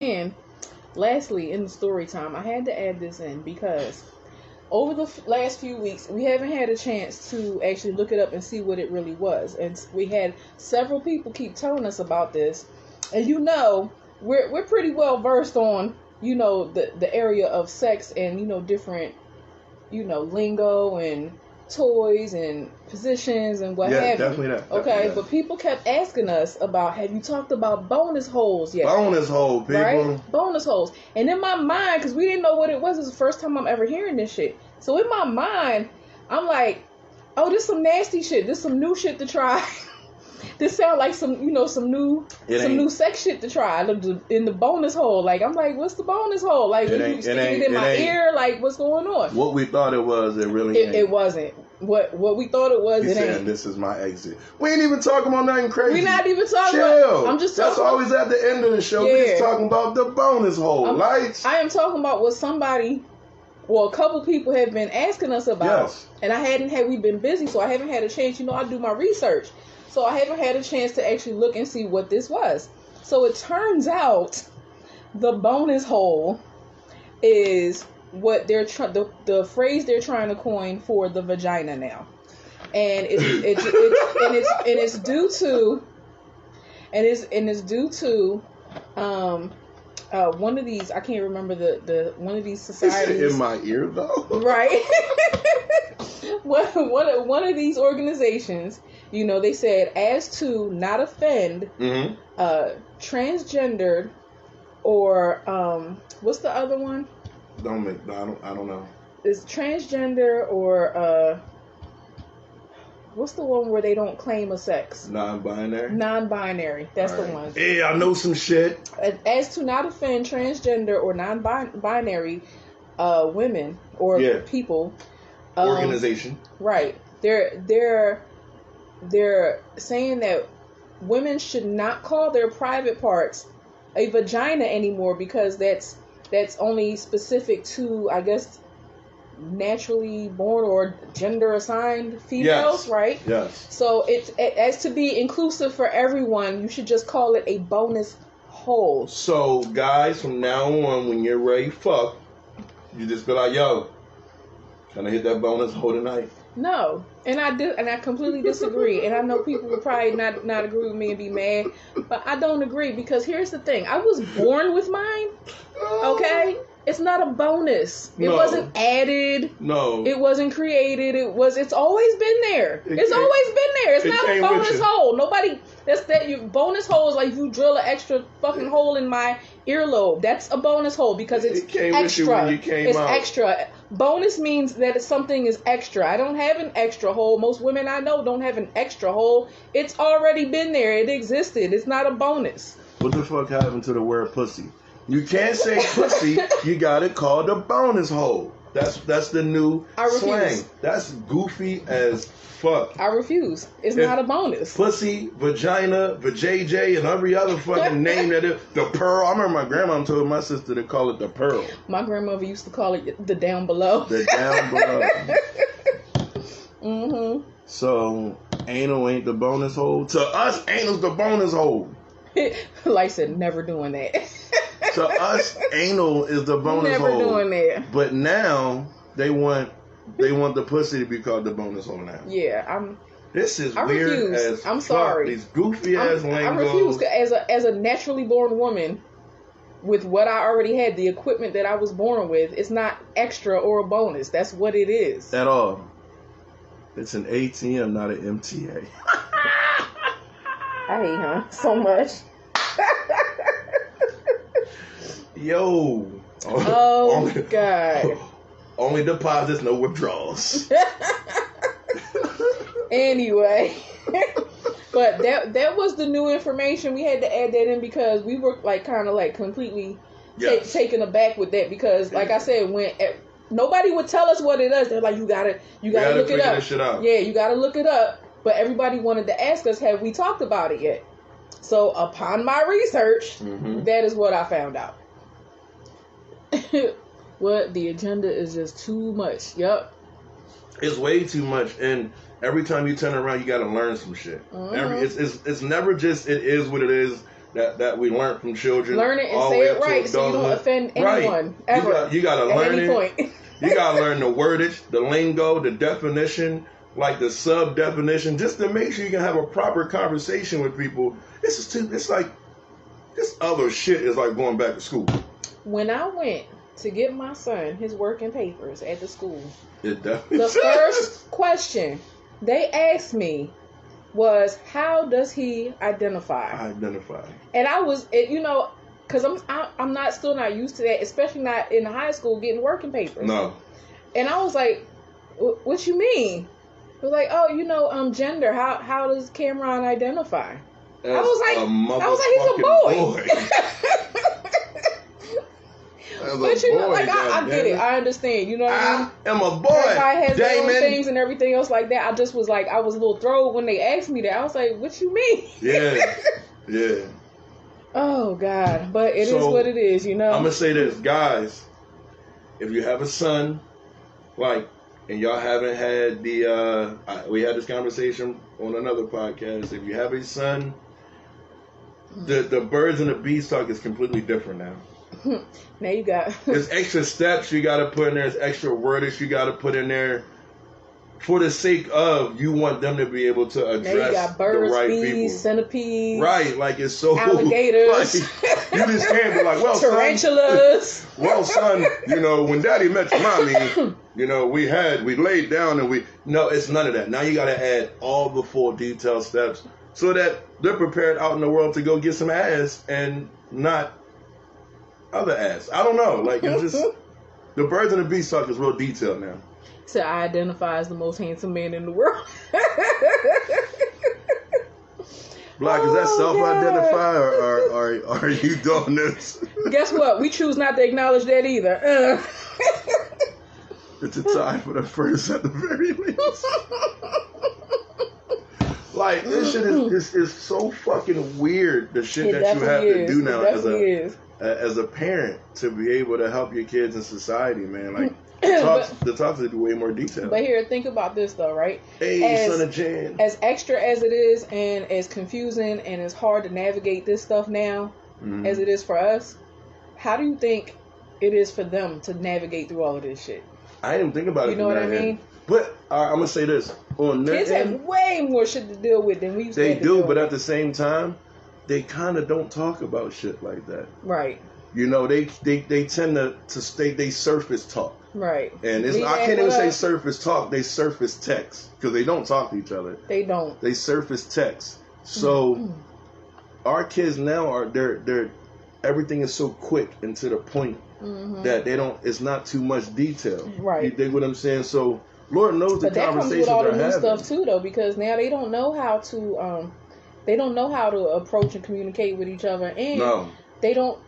And lastly, in the story time, I had to add this in because over the last few weeks, we haven't had a chance to actually look it up and see what it really was. And we had several people keep telling us about this. And we're pretty well versed on, the area of sex and, different, lingo and toys and positions and what have you. Yeah, definitely that. Okay, but people kept asking us about, have you talked about bonus holes yet? Bonus hole, people. Right? Bonus holes. And in my mind, because we didn't know what it was the first time I'm ever hearing this shit. So in my mind, I'm like, oh, this some nasty shit. This some new shit to try. This sound like some new sex shit to try in the bonus hole. Like, I'm like, what's the bonus hole? Like, you sticking it in my ear? Like, what's going on? What we thought it was, it really ain't. It wasn't. What we thought it was, He's saying, ain't. this is my exit. We ain't even talking about nothing crazy. We're not even talking about. I'm just talking. That's always at the end of the show. We're just talking about the bonus hole. Lights. I am talking about what somebody, a couple people have been asking us about. Yes. And we've been busy, so I haven't had a chance. I do my research. So I haven't had a chance to actually look and see what this was. So it turns out the bonus hole is what they're the phrase they're trying to coin for the vagina now, and it's due to one of these, I can't remember the one of these societies. Is it in my ear though? Right. one of these organizations, they said, as to not offend transgendered or what's the other one? I don't know. It's transgender or what's the one where they don't claim a sex? Non-binary. That's the one. Yeah, I know some shit. As to not offend transgender or non-binary women or people. Organization. Right. They're saying that women should not call their private parts a vagina anymore because that's only specific to, I guess, naturally born or gender assigned females, right? Yes. So it's as to be inclusive for everyone, you should just call it a bonus hole. So guys, from now on, when you're ready, fuck, you just be like, yo, can I hit that bonus hole tonight? No, and I completely disagree. And I know people will probably not agree with me and be mad, but I don't agree because here's the thing: I was born with mine. Okay, it's not a bonus. It wasn't added. No, it wasn't created. It's always been there. It's always been there. It's not a bonus hole. Nobody. Your bonus hole is like you drill an extra fucking hole in my earlobe. That's a bonus hole because it's extra. It's extra. Bonus means that something is extra. I don't have an extra hole. Most women I know don't have an extra hole. It's already been there. It existed. It's not a bonus. What the fuck happened to the word pussy? You can't say pussy. You got it called a bonus hole. That's the new slang. That's goofy as fuck. I refuse. It's not a bonus. Pussy, vagina, vajayjay, and every other fucking name that is. The pearl. I remember my grandma told my sister to call it the pearl. My grandmother used to call it the down below. The down below. Mm-hmm. So, anal ain't the bonus hole? To us, anal's the bonus hole. Like I said, never doing that. To us, anal is the bonus hole. Never doing that. But now, they want the pussy to be called the bonus hole now. Yeah, This is I weird refuse. as I'm fuck. sorry. These goofy ass lingos. I refuse as a naturally born woman with what I already had, the equipment that I was born with. It's not extra or a bonus. That's what it is. At all. It's an ATM, not an MTA. I hate her so much. Yo. Oh, God. Only deposits, no withdrawals. Anyway. But that was the new information. We had to add that in because we were kind of completely taken aback with that because, like I said, when nobody would tell us what it is, they're like, you gotta look it up. This shit out. Yeah, you gotta look it up. But everybody wanted to ask us, have we talked about it yet? So upon my research, that is what I found out. What? The agenda is just too much. Yep. It's way too much, and every time you turn around, you got to learn some shit. It's never just it is what it is. that we learn from children. Learn it and say it right so you don't offend anyone ever. You gotta learn it. Point. You gotta learn the wordage, the lingo, the definition, like the sub definition, just to make sure you can have a proper conversation with people. It's like this other shit is like going back to school. When I went to get my son his working papers at the school, the first question they asked me was, how does he identify? And I was, because I'm still not used to that, especially not in high school getting working papers. No. And I was like, what you mean? It was like, gender. How does Cameron identify? I was like, he's a boy. But I get it. I understand. You know what I mean? I am a boy. Everybody has their own things and everything else like that. I just was like, I was a little thrilled when they asked me that. I was like, what you mean? Yeah. Oh, God. But it is what it is, I'm going to say this. Guys, if you have a son, and y'all haven't had we had this conversation on another podcast. If you have a son, the birds and the bees talk is completely different now. Now you got there's extra steps you got to put in there. There's extra wordage you got to put in there for the sake of you want them to be able to address now you got birds, the right bees, people. Centipedes, right? Like it's so alligators. You just can't be like, well, tarantulas. Son, when Daddy met your mommy, we laid down and no, it's none of that. Now you got to add all the full detailed steps so that they're prepared out in the world to go get some ass and not other ass. I don't know. Like, it's just the birds and the bees talk is real detailed now. So I identify as the most handsome man in the world. Black, is that self-identify or are you doing this? Guess what? We choose not to acknowledge that either. It's a tie for the first at the very least. Like, this shit is so fucking weird, the shit that you have to do now as a parent to be able to help your kids in society, man. Like, the talks are way more detailed. But here, think about this though, right? Hey, son of Jan. As extra as it is and as confusing and as hard to navigate this stuff now as it is for us, how do you think it is for them to navigate through all of this shit? I didn't think about it. You know what I mean? But I'm going to say this. Kids have way more shit to deal with than we used to have to deal with. But at the same time, they kind of don't talk about shit like that. Right. They tend to stay, they surface talk. Right. And I can't even say surface talk, they surface text. Because they don't talk to each other. They don't. They surface text. So, our kids now they're everything is so quick and to the point that it's not too much detail. Right. You dig what I'm saying? So, Lord knows the conversations they're having. But that comes with all the new stuff too, though, because now they don't know how to approach and communicate with each other, and they don't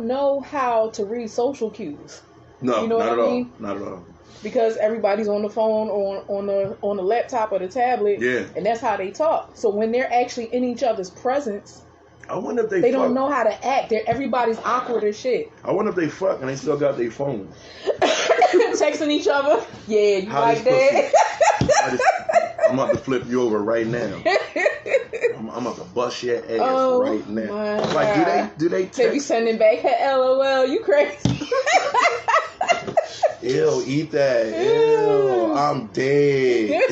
know how to read social cues. No, you know not what at I mean? all. Not at all. Because everybody's on the phone or on the laptop or the tablet, and that's how they talk. So when they're actually in each other's presence, I wonder if they don't know how to act. Everybody's awkward as shit. I wonder if they fuck and they still got their phone. Texting each other. Yeah, you like that? I'm about to flip you over right now. I'm about to bust your ass right now. Like, God. Do they text? They be sending back her LOL. You crazy? Ew, eat that. Ew, I'm dead.